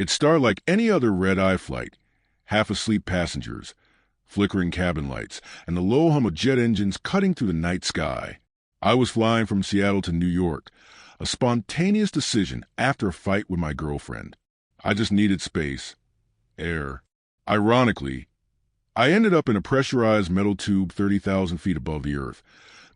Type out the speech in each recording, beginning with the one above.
It started like any other red-eye flight, half-asleep passengers, flickering cabin lights, and the low hum of jet engines cutting through the night sky. I was flying from Seattle to New York, a spontaneous decision after a fight with my girlfriend. I just needed space, air. Ironically, I ended up in a pressurized metal tube 30,000 feet above the earth,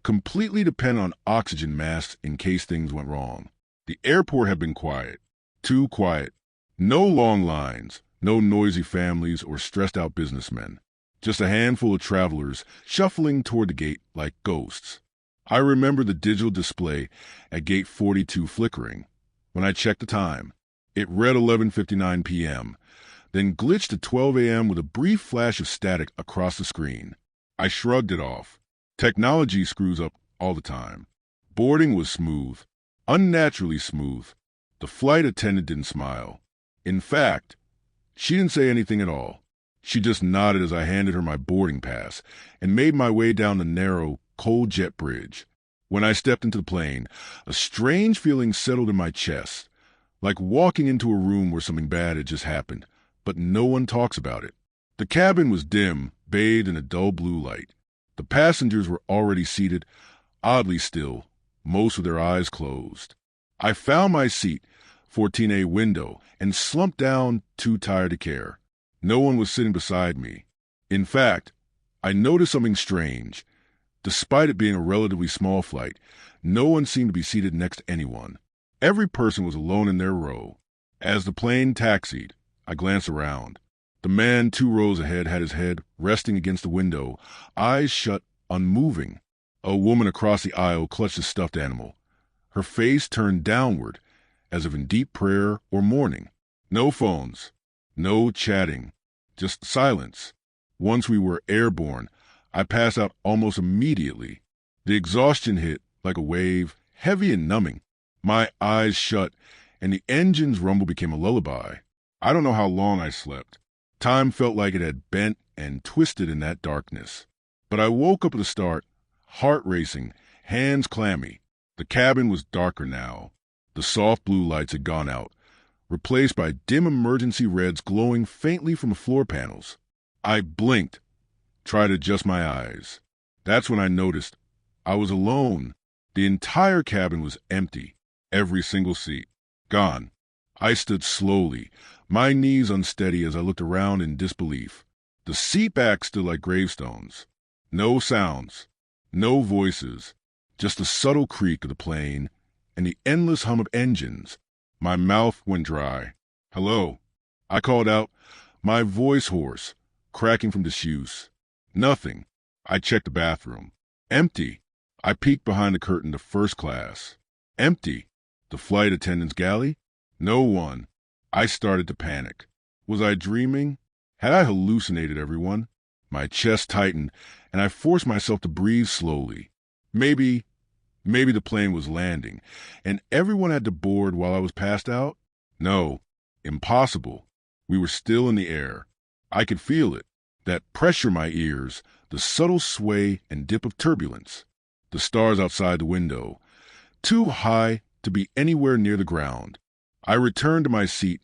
completely dependent on oxygen masks in case things went wrong. The airport had been quiet, too quiet. No long lines, no noisy families or stressed-out businessmen. Just a handful of travelers shuffling toward the gate like ghosts. I remember the digital display at gate 42 flickering. When I checked the time, it read 11:59 p.m., then glitched to 12 a.m. with a brief flash of static across the screen. I shrugged it off. Technology screws up all the time. Boarding was smooth, unnaturally smooth. The flight attendant didn't smile. In fact, she didn't say anything at all. She just nodded as I handed her my boarding pass and made my way down the narrow, cold jet bridge. When I stepped into the plane, a strange feeling settled in my chest, like walking into a room where something bad had just happened, but no one talks about it. The cabin was dim, bathed in a dull blue light. The passengers were already seated, oddly still, most with their eyes closed. I found my seat, 14A window, and slumped down, too tired to care. No one was sitting beside me. In fact, I noticed something strange. Despite it being a relatively small flight, no one seemed to be seated next to anyone. Every person was alone in their row. As the plane taxied, I glanced around. The man 2 rows ahead had his head resting against the window, eyes shut, unmoving. A woman across the aisle clutched a stuffed animal, her face turned downward, as if in deep prayer or mourning. No phones, no chatting, just silence. Once we were airborne, I passed out almost immediately. The exhaustion hit like a wave, heavy and numbing. My eyes shut, and the engine's rumble became a lullaby. I don't know how long I slept. Time felt like it had bent and twisted in that darkness. But I woke up at the start, heart racing, hands clammy. The cabin was darker now. The soft blue lights had gone out, replaced by dim emergency reds glowing faintly from the floor panels. I blinked, tried to adjust my eyes. That's when I noticed I was alone. The entire cabin was empty, every single seat gone. I stood slowly, my knees unsteady as I looked around in disbelief. The seat backs stood like gravestones. No sounds, no voices, just the subtle creak of the plane and the endless hum of engines. My mouth went dry. "Hello," I called out, my voice hoarse, cracking from disuse. Nothing. I checked the bathroom. Empty. I peeked behind the curtain to first class. Empty. The flight attendant's galley? No one. I started to panic. Was I dreaming? Had I hallucinated everyone? My chest tightened, and I forced myself to breathe slowly. Maybe the plane was landing, and everyone had to board while I was passed out? No. Impossible. We were still in the air. I could feel it. That pressure in my ears, the subtle sway and dip of turbulence. The stars outside the window, too high to be anywhere near the ground. I returned to my seat,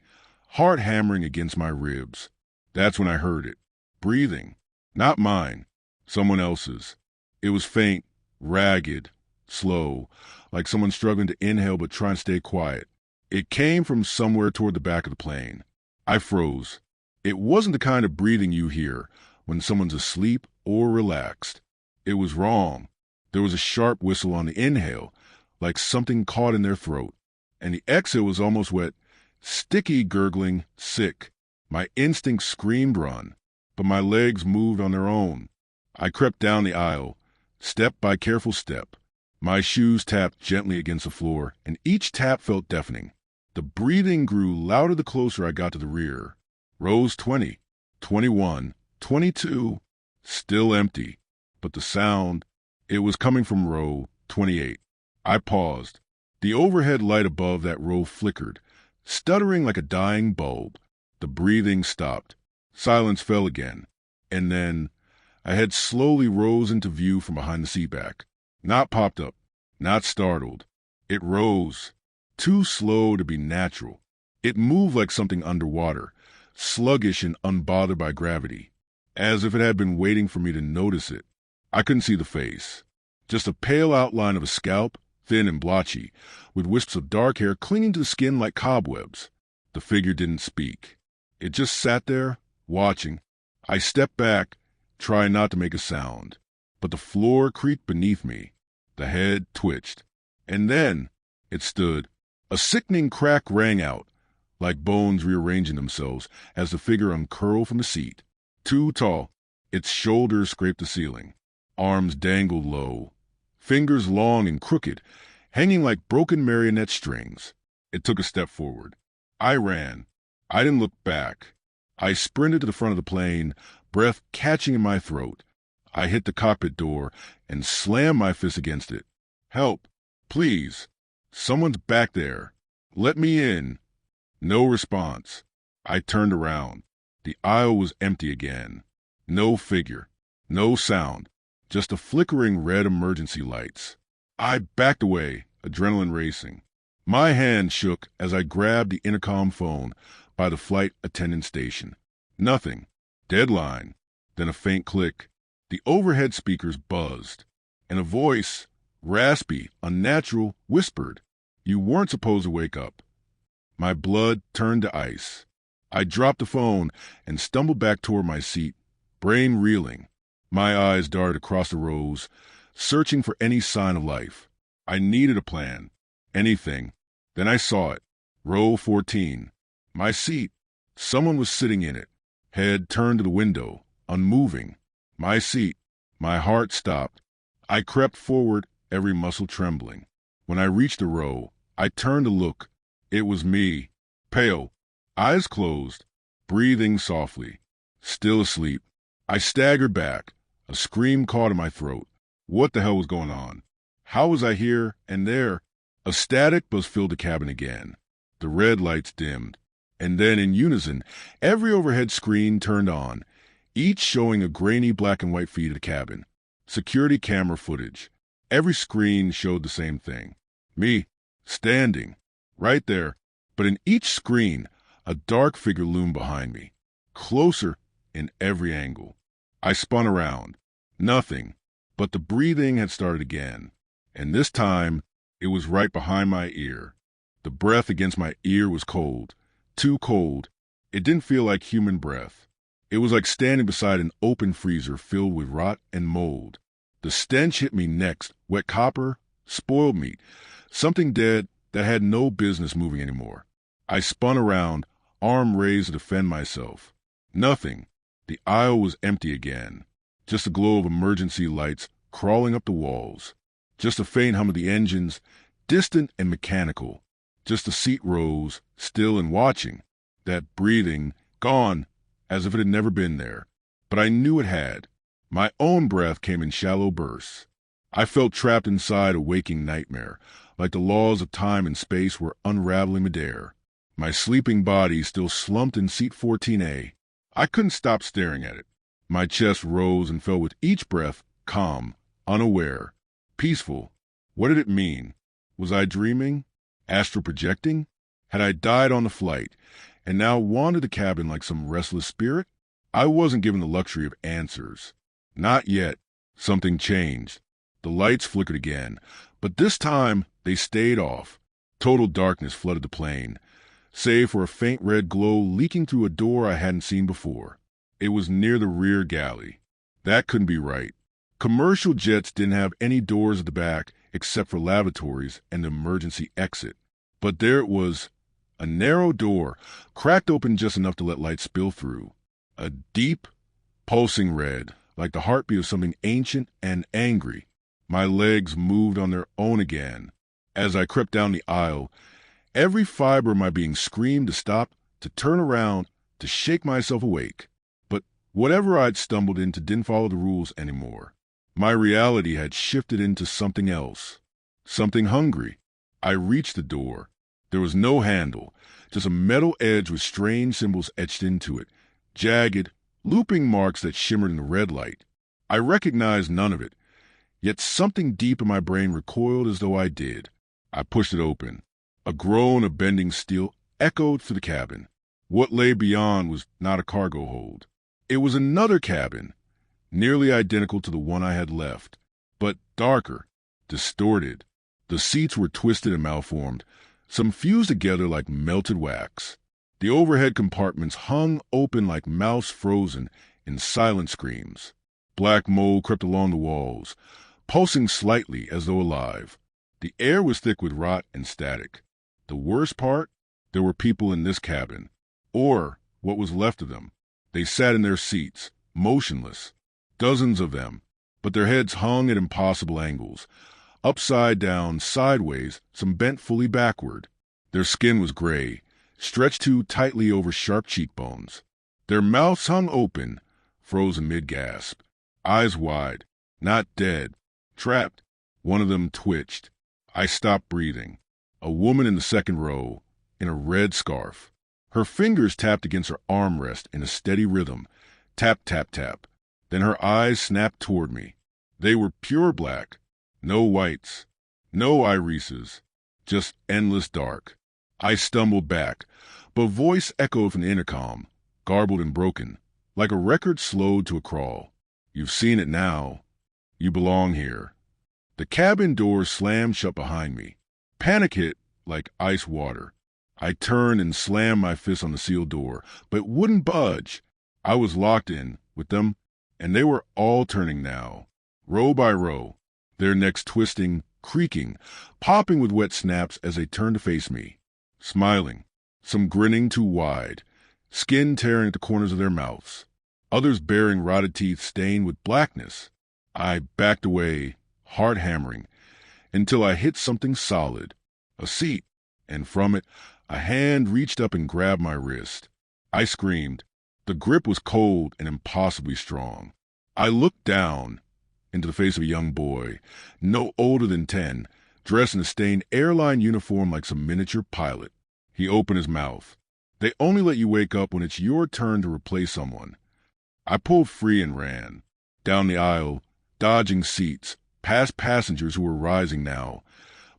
heart hammering against my ribs. That's when I heard it. Breathing. Not mine. Someone else's. It was faint, ragged, slow, like someone struggling to inhale but trying to stay quiet. It came from somewhere toward the back of the plane. I froze. It wasn't the kind of breathing you hear when someone's asleep or relaxed. It was wrong. There was a sharp whistle on the inhale, like something caught in their throat, and the exhale was almost wet, sticky, gurgling, sick. My instincts screamed run, but my legs moved on their own. I crept down the aisle, step by careful step. My shoes tapped gently against the floor, and each tap felt deafening. The breathing grew louder the closer I got to the rear. Rows 20, 21, 22, still empty, but the sound, it was coming from row 28. I paused. The overhead light above that row flickered, stuttering like a dying bulb. The breathing stopped. Silence fell again. And then a head slowly rose into view from behind the seatback. Not popped up, not startled. It rose, too slow to be natural. It moved like something underwater, sluggish and unbothered by gravity, as if it had been waiting for me to notice it. I couldn't see the face, just a pale outline of a scalp, thin and blotchy, with wisps of dark hair clinging to the skin like cobwebs. The figure didn't speak. It just sat there, watching. I stepped back, trying not to make a sound, but the floor creaked beneath me. The head twitched, and then it stood. A sickening crack rang out, like bones rearranging themselves as the figure uncurled from the seat. Too tall, its shoulders scraped the ceiling. Arms dangled low, fingers long and crooked, hanging like broken marionette strings. It took a step forward. I ran. I didn't look back. I sprinted to the front of the plane, breath catching in my throat. I hit the cockpit door and slammed my fist against it. Help, please. Someone's back there. Let me in. No response. I turned around. The aisle was empty again. No figure. No sound. Just a flickering red emergency lights. I backed away, adrenaline racing. My hand shook as I grabbed the intercom phone by the flight attendant station. Nothing. Deadline. Then a faint click. The overhead speakers buzzed, and a voice, raspy, unnatural, whispered, "You weren't supposed to wake up." My blood turned to ice. I dropped the phone and stumbled back toward my seat, brain reeling. My eyes darted across the rows, searching for any sign of life. I needed a plan. Anything. Then I saw it. Row 14. My seat. Someone was sitting in it, head turned to the window, unmoving. My seat. My heart stopped. I crept forward, every muscle trembling. When I reached the row, I turned to look. It was me, pale, eyes closed, breathing softly, still asleep. I staggered back, a scream caught in my throat. What the hell was going on? How was I here and there? A static buzz filled the cabin again. The red lights dimmed, and then in unison, every overhead screen turned on, each showing a grainy black and white feed of the cabin. Security camera footage. Every screen showed the same thing. Me, standing, right there. But in each screen, a dark figure loomed behind me, closer in every angle. I spun around. Nothing. But the breathing had started again. And this time, it was right behind my ear. The breath against my ear was cold. Too cold. It didn't feel like human breath. It was like standing beside an open freezer filled with rot and mold. The stench hit me next. Wet copper, spoiled meat, something dead that had no business moving anymore. I spun around, arm raised to defend myself. Nothing. The aisle was empty again. Just a glow of emergency lights crawling up the walls. Just a faint hum of the engines, distant and mechanical. Just the seat rows, still and watching. That breathing, gone, as if it had never been there. But I knew it had. My own breath came in shallow bursts. I felt trapped inside a waking nightmare, like the laws of time and space were unraveling midair. My sleeping body still slumped in seat 14A. I couldn't stop staring at it. My chest rose and fell with each breath, calm, unaware, peaceful. What did it mean? Was I dreaming? Astral projecting? Had I died on the flight, and now wandered the cabin like some restless spirit? I wasn't given the luxury of answers. Not yet. Something changed. The lights flickered again, but this time they stayed off. Total darkness flooded the plane, save for a faint red glow leaking through a door I hadn't seen before. It was near the rear galley. That couldn't be right. Commercial jets didn't have any doors at the back except for lavatories and the emergency exit. But there it was, a narrow door, cracked open just enough to let light spill through. A deep, pulsing red, like the heartbeat of something ancient and angry. My legs moved on their own again. As I crept down the aisle, every fiber of my being screamed to stop, to turn around, to shake myself awake. But whatever I'd stumbled into didn't follow the rules anymore. My reality had shifted into something else. Something hungry. I reached the door. There was no handle, just a metal edge with strange symbols etched into it, jagged, looping marks that shimmered in the red light. I recognized none of it, yet something deep in my brain recoiled as though I did. I pushed it open. A groan of bending steel echoed through the cabin. What lay beyond was not a cargo hold. It was another cabin, nearly identical to the one I had left, but darker, distorted. The seats were twisted and malformed, some fused together like melted wax. The overhead compartments hung open like mouths frozen in silent screams. Black mold crept along the walls, pulsing slightly as though alive. The air was thick with rot and static. The worst part? There were people in this cabin, or what was left of them. They sat in their seats, motionless, dozens of them, but their heads hung at impossible angles, upside down, sideways, some bent fully backward. Their skin was gray, stretched too tightly over sharp cheekbones. Their mouths hung open, frozen mid-gasp, eyes wide, not dead, trapped. One of them twitched. I stopped breathing. A woman in the second row, in a red scarf. Her fingers tapped against her armrest in a steady rhythm. Tap, tap, tap. Then her eyes snapped toward me. They were pure black. No whites. No irises. Just endless dark. I stumbled back, but a voice echoed from the intercom, garbled and broken, like a record slowed to a crawl. You've seen it now. You belong here. The cabin door slammed shut behind me. Panic hit like ice water. I turned and slammed my fist on the sealed door, but it wouldn't budge. I was locked in with them, and they were all turning now, row by row, their necks twisting, creaking, popping with wet snaps as they turned to face me, smiling, some grinning too wide, skin tearing at the corners of their mouths, others bearing rotted teeth stained with blackness. I backed away, heart hammering, until I hit something solid, a seat, and from it, a hand reached up and grabbed my wrist. I screamed. The grip was cold and impossibly strong. I looked down into the face of a young boy, no older than 10, dressed in a stained airline uniform like some miniature pilot. He opened his mouth. They only let you wake up when it's your turn to replace someone. I pulled free and ran. Down the aisle, dodging seats, past passengers who were rising now,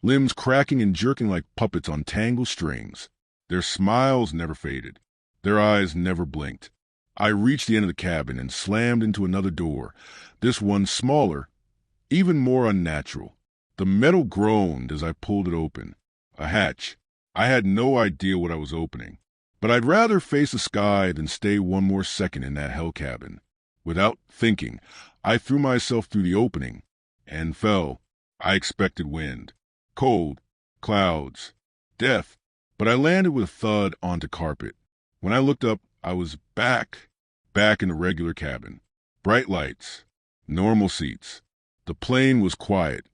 limbs cracking and jerking like puppets on tangled strings. Their smiles never faded. Their eyes never blinked. I reached the end of the cabin and slammed into another door, this one smaller, even more unnatural. The metal groaned as I pulled it open. A hatch. I had no idea what I was opening, but I'd rather face the sky than stay one more second in that hell cabin. Without thinking, I threw myself through the opening and fell. I expected wind. Cold, clouds, death, but I landed with a thud onto carpet. When I looked up, I was back in the regular cabin. Bright lights, normal seats. The plane was quiet,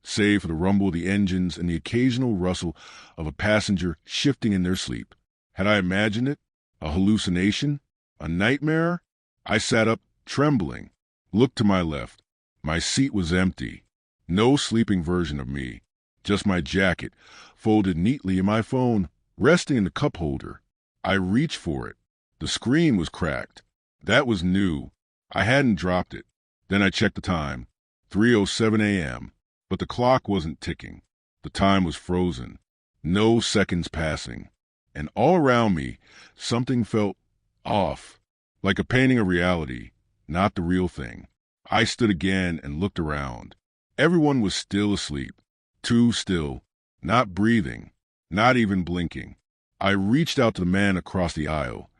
save for the rumble of the engines and the occasional rustle of a passenger shifting in their sleep. Had I imagined it? A hallucination? A nightmare? I sat up, trembling, looked to my left. My seat was empty. No sleeping version of me. Just my jacket, folded neatly, and my phone, resting in the cup holder. I reached for it. The screen was cracked. That was new. I hadn't dropped it. Then I checked the time. 3:07 a.m. But the clock wasn't ticking. The time was frozen. No seconds passing. And all around me, something felt off, like a painting of reality, not the real thing. I stood again and looked around. Everyone was still asleep. Too still, not breathing, not even blinking. I reached out to the man across the aisle,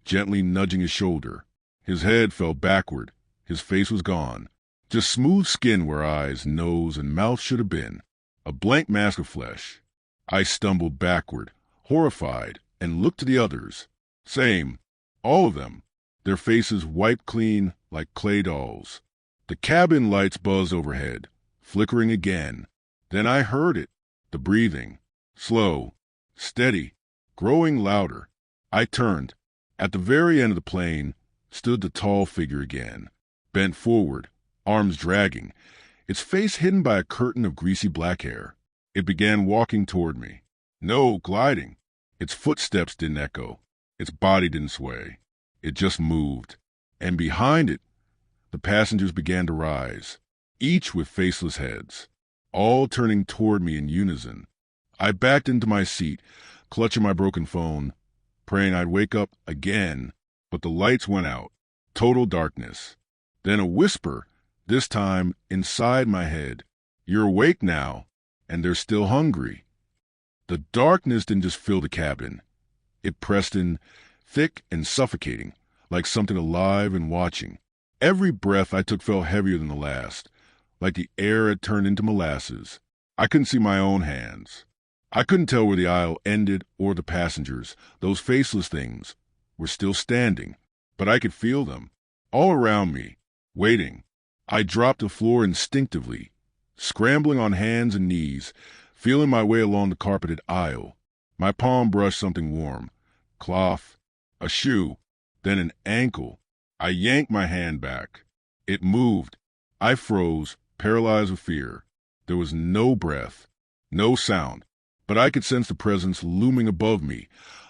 gently nudging his shoulder. His head fell backward. His face was gone. Just smooth skin where eyes, nose, and mouth should have been. A blank mask of flesh. I stumbled backward, horrified, and looked to the others. Same. All of them. Their faces wiped clean like clay dolls. The cabin lights buzzed overhead, flickering again. Then I heard it. The breathing. Slow. Steady. Growing louder. I turned. At the very end of the plane stood the tall figure again, bent forward, arms dragging, its face hidden by a curtain of greasy black hair. It began walking toward me. No, gliding. Its footsteps didn't echo. Its body didn't sway. It just moved. And behind it, the passengers began to rise, each with faceless heads, all turning toward me in unison. I backed into my seat, clutching my broken phone, praying I'd wake up again. But the lights went out. Total darkness. Then a whisper, this time inside my head. You're awake now, and they're still hungry. The darkness didn't just fill the cabin. It pressed in, thick and suffocating, like something alive and watching. Every breath I took felt heavier than the last, like the air had turned into molasses. I couldn't see my own hands. I couldn't tell where the aisle ended or the passengers. Those faceless things were still standing, but I could feel them, all around me, waiting. I dropped to the floor instinctively, scrambling on hands and knees, feeling my way along the carpeted aisle. My palm brushed something warm, cloth, a shoe, then an ankle. I yanked my hand back. It moved. I froze, paralyzed with fear. There was no breath, no sound, but I could sense the presence looming above me,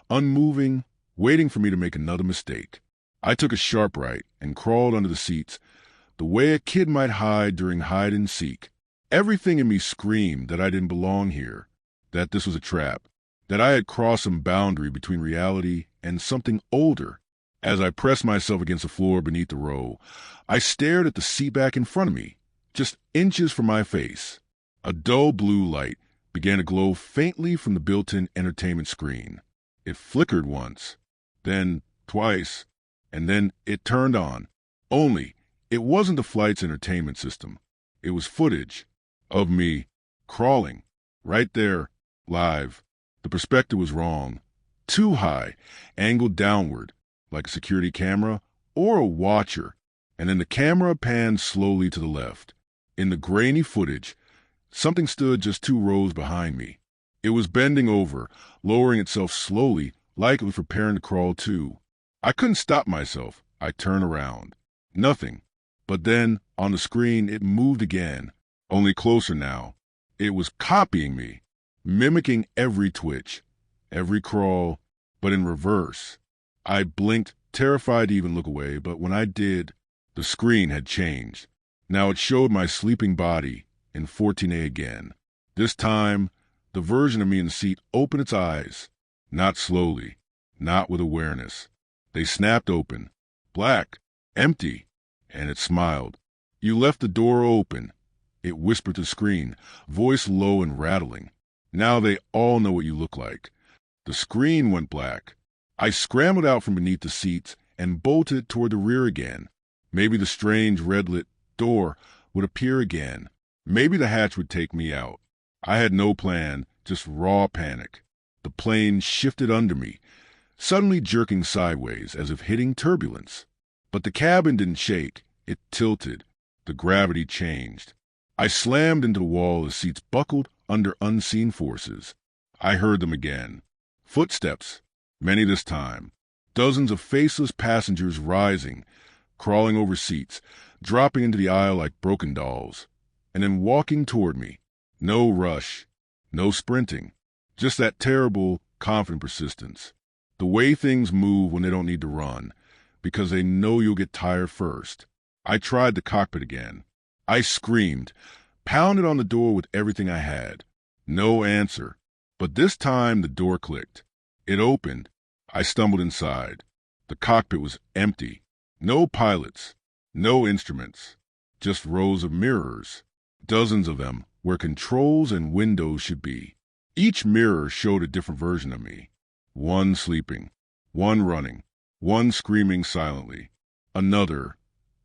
unmoving, waiting for me to make another mistake. I took a sharp right and crawled under the seats, the way a kid might hide during hide and seek. Everything in me screamed that I didn't belong here, that this was a trap, that I had crossed some boundary between reality and something older. As I pressed myself against the floor beneath the row, I stared at the seat back in front of me, just inches from my face. A dull blue light began to glow faintly from the built-in entertainment screen. It flickered once, then twice, and then it turned on. Only, it wasn't the flight's entertainment system. It was footage of me crawling, right there, live. The perspective was wrong. Too high, angled downward, like a security camera or a watcher. And then the camera panned slowly to the left. In the grainy footage, something stood just 2 rows behind me. It was bending over, lowering itself slowly, like it was preparing to crawl too. I couldn't stop myself. I turned around. Nothing. But then, on the screen, it moved again, only closer now. It was copying me, mimicking every twitch, every crawl, but in reverse. I blinked, terrified to even look away, but when I did, the screen had changed. Now it showed my sleeping body in 14A again. This time, the version of me in the seat opened its eyes, not slowly, not with awareness. They snapped open, black, empty, and it smiled. You left the door open, it whispered to the screen, voice low and rattling. Now they all know what you look like. The screen went black. I scrambled out from beneath the seats and bolted toward the rear again. Maybe the strange red-lit door would appear again. Maybe the hatch would take me out. I had no plan, just raw panic. The plane shifted under me, suddenly jerking sideways as if hitting turbulence. But the cabin didn't shake. It tilted. The gravity changed. I slammed into the wall as seats buckled under unseen forces. I heard them again. Footsteps, many this time. Dozens of faceless passengers rising, crawling over seats, dropping into the aisle like broken dolls, and then walking toward me. No rush, no sprinting, just that terrible, confident persistence. The way things move when they don't need to run, because they know you'll get tired first. I tried the cockpit again. I screamed, pounded on the door with everything I had. No answer. But this time the door clicked. It opened. I stumbled inside. The cockpit was empty. No pilots. No instruments. Just rows of mirrors. Dozens of them, where controls and windows should be. Each mirror showed a different version of me. One sleeping. One running. One screaming silently. Another,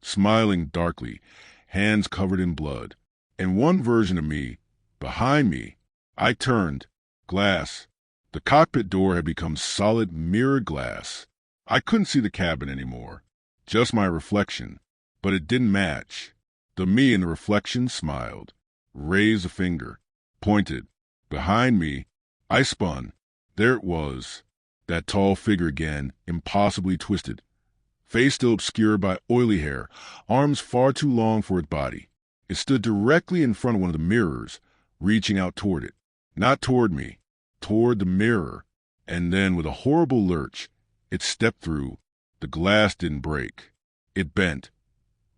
smiling darkly, hands covered in blood. And one version of me, behind me. I turned. Glass. The cockpit door had become solid mirrored glass. I couldn't see the cabin anymore. Just my reflection. But it didn't match. The me in the reflection smiled, raised a finger, pointed. Behind me, I spun. There it was. That tall figure again, impossibly twisted. Face still obscured by oily hair, arms far too long for its body. It stood directly in front of one of the mirrors, reaching out toward it. Not toward me, toward the mirror. And then, with a horrible lurch, it stepped through. The glass didn't break. It bent,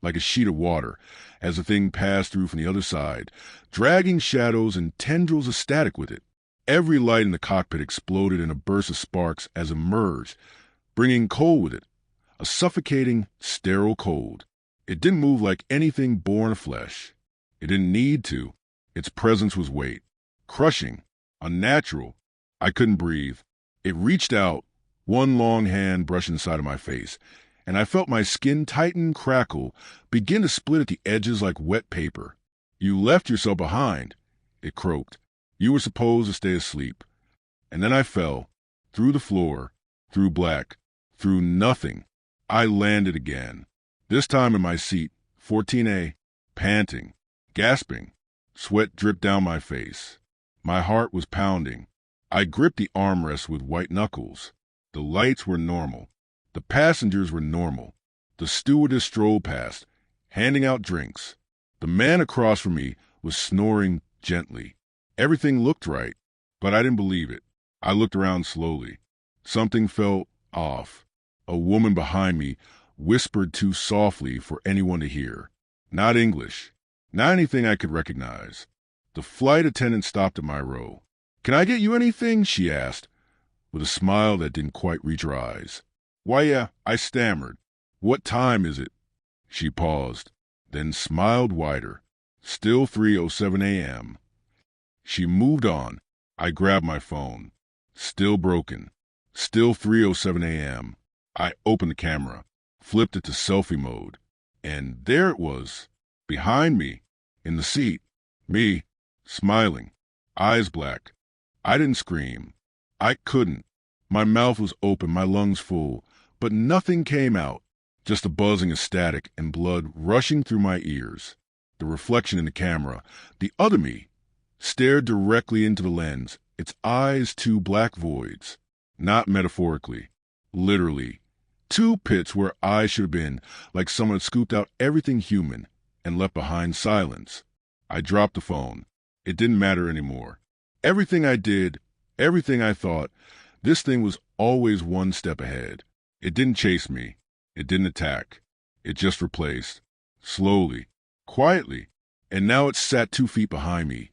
like a sheet of water, as the thing passed through from the other side, dragging shadows and tendrils of static with it. Every light in the cockpit exploded in a burst of sparks as it emerged, bringing cold with it, a suffocating, sterile cold. It didn't move like anything born of flesh. It didn't need to. Its presence was weight, crushing, unnatural. I couldn't breathe. It reached out, one long hand brushed inside of my face, and I felt my skin tighten, crackle, begin to split at the edges like wet paper. You left yourself behind, it croaked. You were supposed to stay asleep. And then I fell, through the floor, through black, through nothing. I landed again, this time in my seat, 14A, panting, gasping. Sweat dripped down my face. My heart was pounding. I gripped the armrest with white knuckles. The lights were normal. The passengers were normal. The stewardess strolled past, handing out drinks. The man across from me was snoring gently. Everything looked right, but I didn't believe it. I looked around slowly. Something felt off. A woman behind me whispered too softly for anyone to hear. Not English. Not anything I could recognize. The flight attendant stopped at my row. "Can I get you anything?" she asked, with a smile that didn't quite reach her eyes. "Why, yeah," I stammered. "What time is it?" She paused, then smiled wider. "Still 3:07 a.m. She moved on. I grabbed my phone. Still broken. Still 3:07 a.m. I opened the camera, flipped it to selfie mode, and there it was, behind me, in the seat. Me, smiling, eyes black. I didn't scream. I couldn't. My mouth was open, my lungs full, but nothing came out, just a buzzing of static and blood rushing through my ears. The reflection in the camera, the other me, stared directly into the lens, its eyes two black voids. Not metaphorically, literally. Two pits where I should have been, like someone had scooped out everything human and left behind silence. I dropped the phone. It didn't matter anymore. Everything I did, everything I thought, this thing was always one step ahead. It didn't chase me. It didn't attack. It just replaced. Slowly, quietly. And now it sat 2 feet behind me,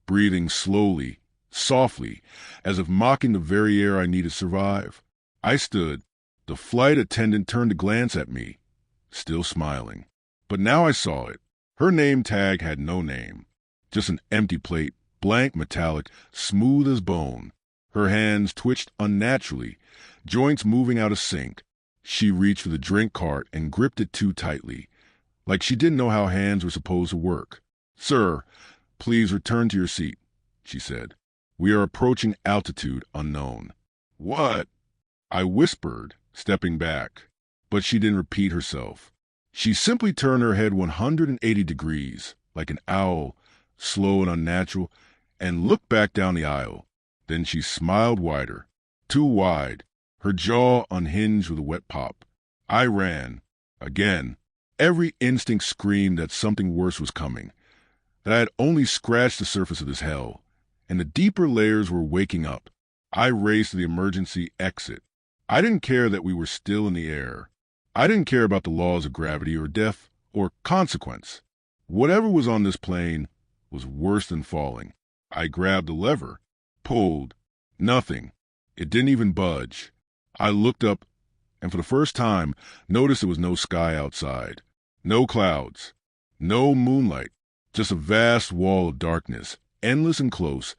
breathing slowly, softly, as if mocking the very air I needed to survive. I stood. The flight attendant turned to glance at me, still smiling. But now I saw it. Her name tag had no name. Just an empty plate, blank, metallic, smooth as bone. Her hands twitched unnaturally, joints moving out of sync. She reached for the drink cart and gripped it too tightly, like she didn't know how hands were supposed to work. "Sir, please return to your seat," she said. "We are approaching altitude unknown." "What?" I whispered, stepping back. But she didn't repeat herself. She simply turned her head 180 degrees, like an owl, slow and unnatural, and looked back down the aisle. Then she smiled wider, too wide, her jaw unhinged with a wet pop. I ran. Again. Every instinct screamed that something worse was coming, that I had only scratched the surface of this hell, and the deeper layers were waking up. I raced to the emergency exit. I didn't care that we were still in the air. I didn't care about the laws of gravity or death or consequence. Whatever was on this plane was worse than falling. I grabbed the lever, pulled. Nothing. It didn't even budge. I looked up and for the first time noticed there was no sky outside. No clouds. No moonlight. Just a vast wall of darkness, endless and close,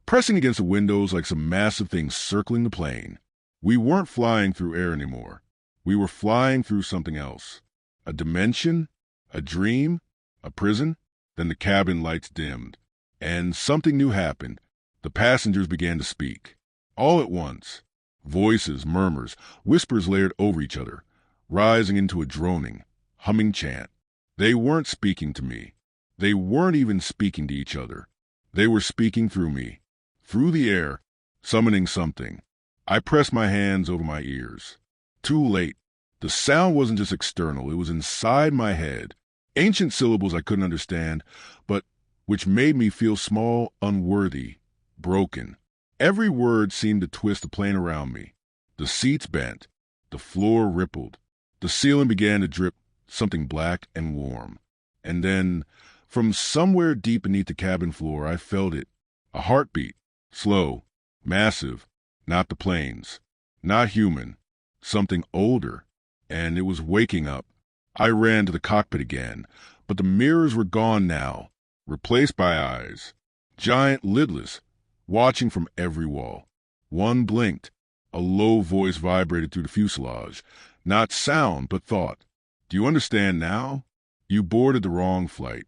pressing against the windows like some massive thing circling the plane. We weren't flying through air anymore. We were flying through something else. A dimension? A dream? A prison? Then the cabin lights dimmed, and something new happened. The passengers began to speak. All at once. Voices, murmurs, whispers layered over each other, rising into a droning, humming chant. They weren't speaking to me. They weren't even speaking to each other. They were speaking through me, through the air, summoning something. I pressed my hands over my ears. Too late. The sound wasn't just external, it was inside my head. Ancient syllables I couldn't understand, but which made me feel small, unworthy, broken. Every word seemed to twist the plane around me. The seats bent. The floor rippled. The ceiling began to drip something black and warm. And then, from somewhere deep beneath the cabin floor, I felt it. A heartbeat. Slow, massive, not the planes, not human, something older, and it was waking up. I ran to the cockpit again, but the mirrors were gone now, replaced by eyes, giant lidless, watching from every wall. One blinked. A low voice vibrated through the fuselage, not sound, but thought. Do you understand now? You boarded the wrong flight.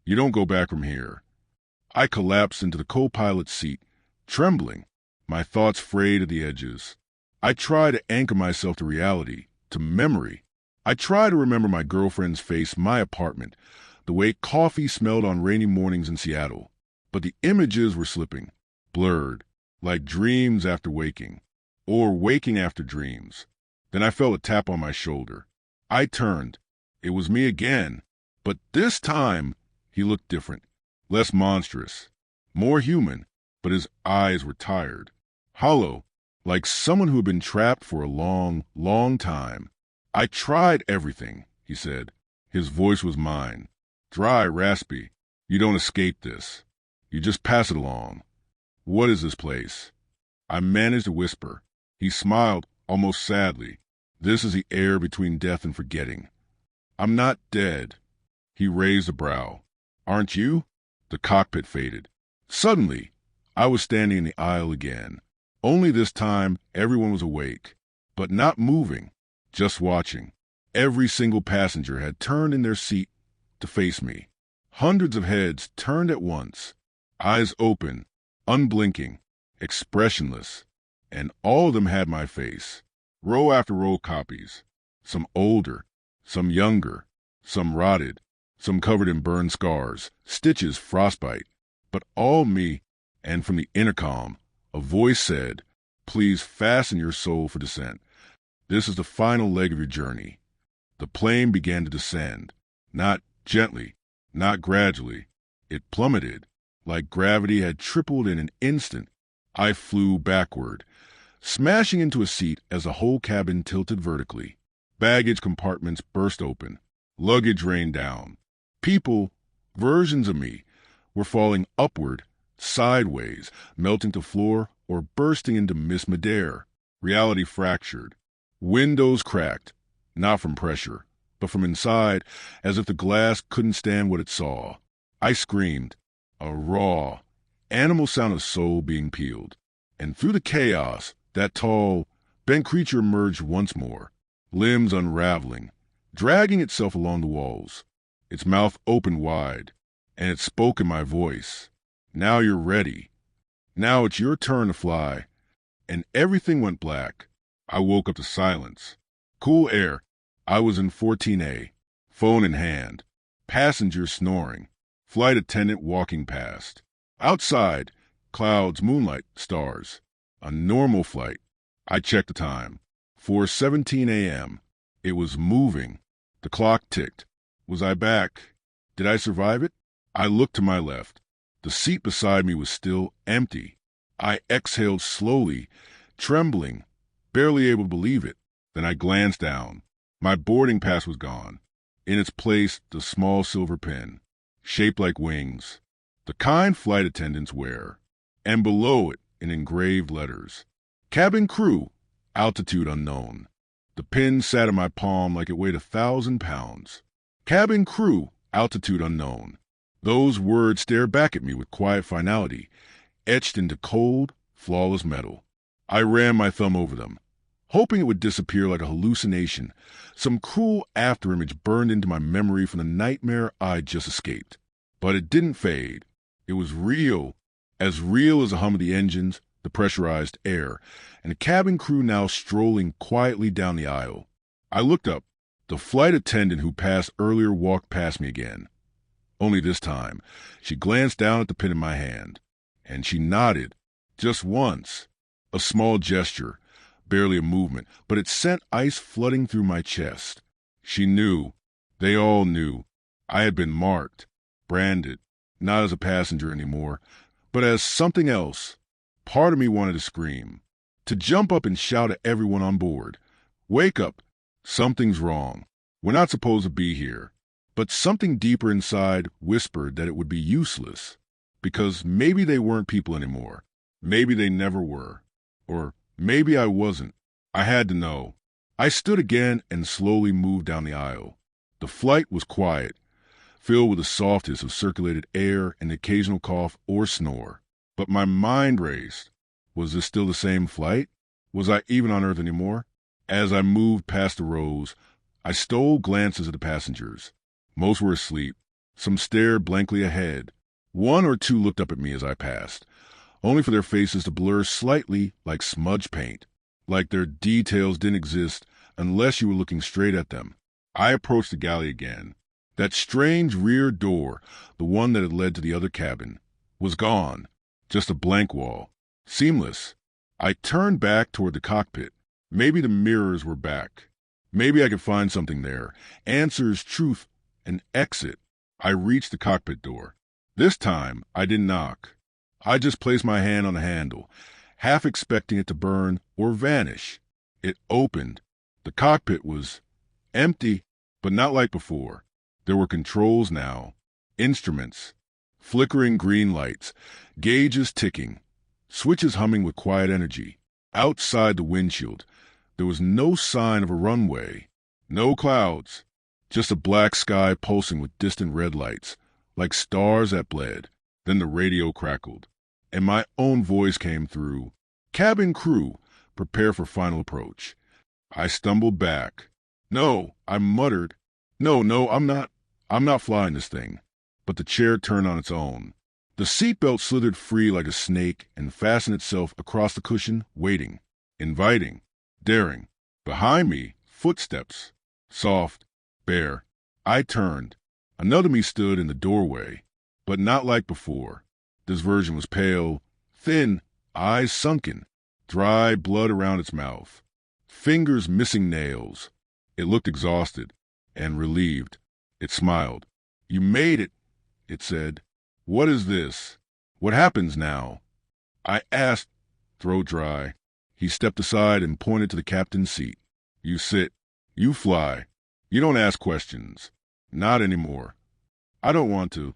You don't go back from here. I collapsed into the co-pilot's seat, trembling, my thoughts frayed at the edges. I tried to anchor myself to reality, to memory. I tried to remember my girlfriend's face, my apartment, the way coffee smelled on rainy mornings in Seattle. But the images were slipping, blurred, like dreams after waking, or waking after dreams. Then I felt a tap on my shoulder. I turned. It was me again, but this time he looked different, less monstrous, more human, but his eyes were tired, hollow, like someone who had been trapped for a long, long time. I tried everything, he said. His voice was mine, dry, raspy. You don't escape this. You just pass it along. What is this place? I managed to whisper. He smiled, almost sadly. This is the air between death and forgetting. I'm not dead. He raised a brow. Aren't you? The cockpit faded. Suddenly, I was standing in the aisle again. Only this time, everyone was awake, but not moving, just watching. Every single passenger had turned in their seat to face me. Hundreds of heads turned at once, eyes open, unblinking, expressionless, and all of them had my face. Row after row copies, some older, some younger, some rotted, some covered in burn scars, stitches, frostbite, but all me. And from the intercom, a voice said, "Please fasten your soul for descent. This is the final leg of your journey." The plane began to descend, not gently, not gradually. It plummeted, like gravity had tripled in an instant. I flew backward, smashing into a seat as the whole cabin tilted vertically. Baggage compartments burst open. Luggage rained down. People, versions of me, were falling upward, sideways, melting to floor or bursting into Miss Midair. Reality fractured. Windows cracked, not from pressure, but from inside, as if the glass couldn't stand what it saw. I screamed, a raw, animal sound of soul being peeled. And through the chaos, that tall, bent creature emerged once more, limbs unraveling, dragging itself along the walls. Its mouth opened wide, and it spoke in my voice. Now you're ready. Now it's your turn to fly. And everything went black. I woke up to silence. Cool air. I was in 14A, phone in hand, passengers snoring, flight attendant walking past. Outside, clouds, moonlight, stars. A normal flight. I checked the time. 4:17 a.m. It was moving. The clock ticked. Was I back? Did I survive it? I looked to my left. The seat beside me was still empty. I exhaled slowly, trembling, barely able to believe it. Then I glanced down. My boarding pass was gone. In its place, the small silver pin, shaped like wings, the kind flight attendants wear, and below it, in engraved letters, cabin crew, altitude unknown. The pin sat in my palm like it weighed 1,000 pounds. Cabin crew, altitude unknown. Those words stared back at me with quiet finality, etched into cold, flawless metal. I ran my thumb over them, hoping it would disappear like a hallucination. Some cruel afterimage burned into my memory from the nightmare I'd just escaped. But it didn't fade. It was real as the hum of the engines, the pressurized air, and the cabin crew now strolling quietly down the aisle. I looked up. The flight attendant who passed earlier walked past me again. Only this time, she glanced down at the pin in my hand, and she nodded, just once. A small gesture, barely a movement, but it sent ice flooding through my chest. She knew. They all knew. I had been marked, branded, not as a passenger anymore, but as something else. Part of me wanted to scream, to jump up and shout at everyone on board. Wake up. Something's wrong. We're not supposed to be here. But something deeper inside whispered that it would be useless, because maybe they weren't people anymore. Maybe they never were. Or maybe I wasn't. I had to know. I stood again and slowly moved down the aisle. The flight was quiet, filled with the softness of circulated air and the occasional cough or snore. But my mind raced. Was this still the same flight? Was I even on Earth anymore? As I moved past the rows, I stole glances at the passengers. Most were asleep. Some stared blankly ahead. One or two looked up at me as I passed, only for their faces to blur slightly like smudge paint, like their details didn't exist unless you were looking straight at them. I approached the galley again. That strange rear door, the one that had led to the other cabin, was gone. Just a blank wall. Seamless. I turned back toward the cockpit. Maybe the mirrors were back. Maybe I could find something there. Answers, truth, an exit. I reached the cockpit door. This time, I didn't knock. I just placed my hand on the handle, half expecting it to burn or vanish. It opened. The cockpit was empty, but not like before. There were controls now, instruments, flickering green lights, gauges ticking, switches humming with quiet energy. Outside the windshield, there was no sign of a runway, no clouds, just a black sky pulsing with distant red lights, like stars that bled. Then the radio crackled, and my own voice came through. Cabin crew, prepare for final approach. I stumbled back. No, I muttered. No, I'm not flying this thing. But the chair turned on its own. The seatbelt slithered free like a snake and fastened itself across the cushion, waiting, inviting, daring. Behind me, footsteps. Soft, bare. I turned. Another me stood in the doorway, but not like before. This version was pale, thin, eyes sunken, dry blood around its mouth, fingers missing nails. It looked exhausted and relieved. It smiled. You made it, it said. What is this? What happens now? I asked, throat dry. He stepped aside and pointed to the captain's seat. You sit. You fly. You don't ask questions. Not anymore. I don't want to.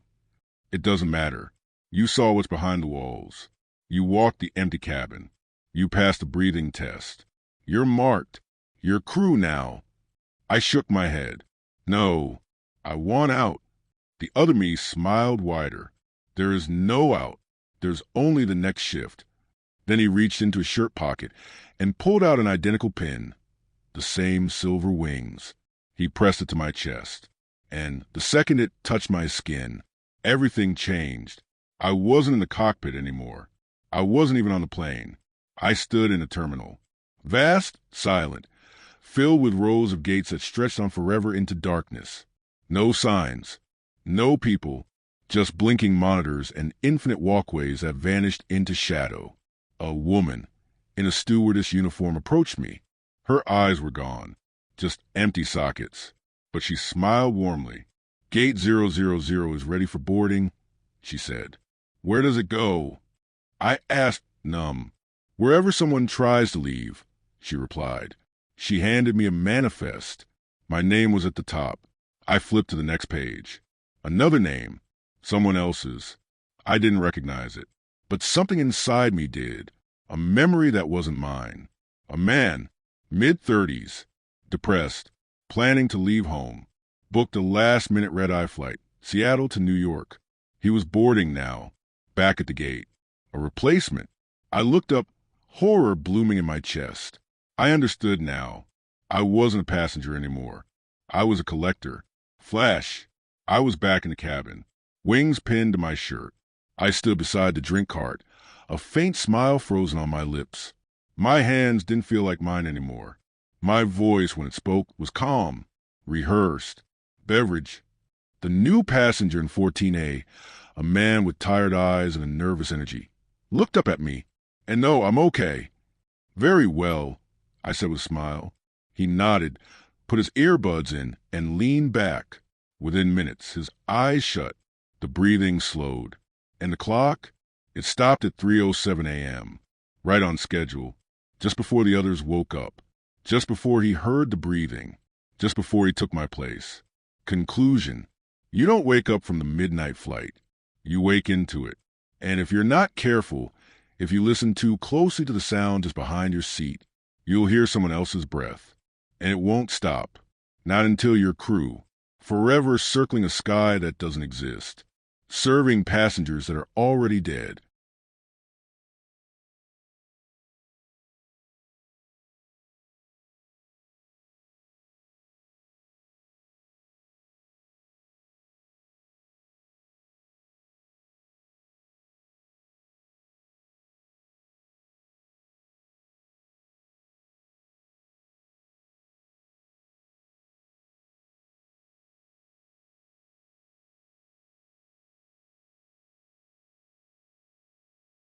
It doesn't matter. You saw what's behind the walls. You walked the empty cabin. You passed the breathing test. You're marked. You're crew now. I shook my head. No, I want out. The other me smiled wider. There is no out. There's only the next shift. Then he reached into his shirt pocket and pulled out an identical pin. The same silver wings. He pressed it to my chest. And the second it touched my skin, everything changed. I wasn't in the cockpit anymore. I wasn't even on the plane. I stood in a terminal. Vast, silent, filled with rows of gates that stretched on forever into darkness. No signs. No people. Just blinking monitors and infinite walkways that vanished into shadow. A woman in a stewardess uniform approached me. Her eyes were gone. Just empty sockets. But she smiled warmly. Gate 000 is ready for boarding, she said. Where does it go? I asked, numb. Wherever someone tries to leave, she replied. She handed me a manifest. My name was at the top. I flipped to the next page. Another name. Someone else's. I didn't recognize it. But something inside me did. A memory that wasn't mine. A man, mid-30s, depressed, planning to leave home. Booked a last-minute red-eye flight, Seattle to New York. He was boarding now, back at the gate. A replacement. I looked up, horror blooming in my chest. I understood now. I wasn't a passenger anymore. I was a collector. Flash. I was back in the cabin, wings pinned to my shirt. I stood beside the drink cart, a faint smile frozen on my lips. My hands didn't feel like mine anymore. My voice, when it spoke, was calm, rehearsed. Beverage. The new passenger in 14A, a man with tired eyes and a nervous energy, looked up at me. And no, I'm okay. Very well, I said with a smile. He nodded, put his earbuds in, and leaned back. Within minutes, his eyes shut. The breathing slowed. And the clock? It stopped at 3:07 a.m., right on schedule, just before the others woke up, just before he heard the breathing, just before he took my place. Conclusion. You don't wake up from the midnight flight. You wake into it. And if you're not careful, If you listen too closely to the sound just behind your seat, you'll hear someone else's breath. And it won't stop. Not until your crew, forever circling a sky that doesn't exist, serving passengers that are already dead.